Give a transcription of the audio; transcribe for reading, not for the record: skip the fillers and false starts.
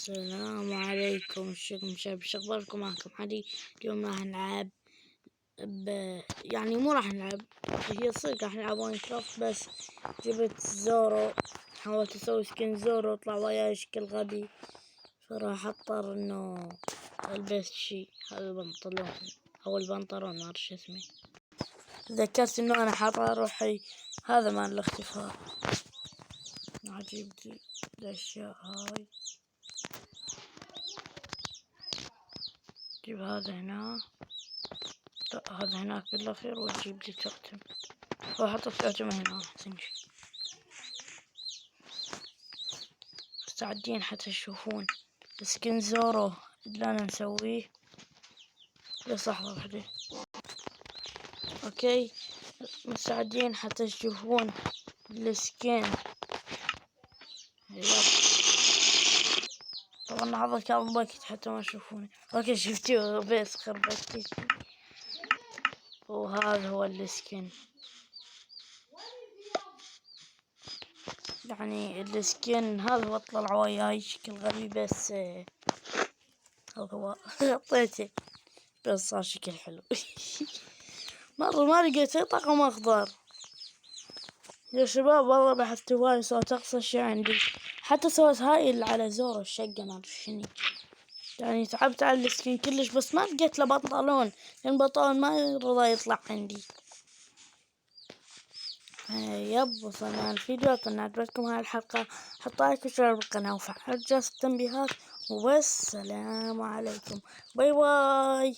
السلام عليكم، شو اخباركم؟ معكم علي. اليوم راح نلعب يعني مو راح نلعب، هي صدق راح نلعب ماينكرافت. بس جبت زورو، حاولت اسوي سكين زورو طلع وياي شكل غبي، فراح اضطر انه البس شي هذا البنطلون او البنطلون ما اعرف شو اسمه. تذكرت انه انا حاطه روحي هذا مال الاختفاء. اجيب لي الاشياء هاي، جيب هذا هنا، لا هذا هناك بالاخير، واجيب لي توتم واحط التوتم هنا احسن شي. مستعدين حتى تشوفون سكن زورو اللي انا مسويه؟ بس لحظة واحدة. اوكي مستعدين حتى تشوفون السكين؟ يلا طبعا لحظة كان باكت حتى ما تشوفونه. اوكي شفتوه بس خربت. وهذا هو السكين، يعني السكين هذا هو طلع وياي شكل غبي، بس هذا هو حطيته بس صار شكل حلو. مرة ما لقيت طقم اخضر يا شباب، والله بحثت هواي صوت اقصى شي عندي، حتى سويت هاي اللي على زور الشقة ما اعرف شنو، يعني تعبت على السكين كلش بس ما لقيت له بنطلون، لان البنطلون ما يرضى يطلع عندي. يب وصلنا الفيديو. أتمنى عجبتكم هاي الحلقة، حطوا لايك واشتركوا بالقناة وفعلوا جرس التنبيهات وبس. سلام عليكم، باي باي.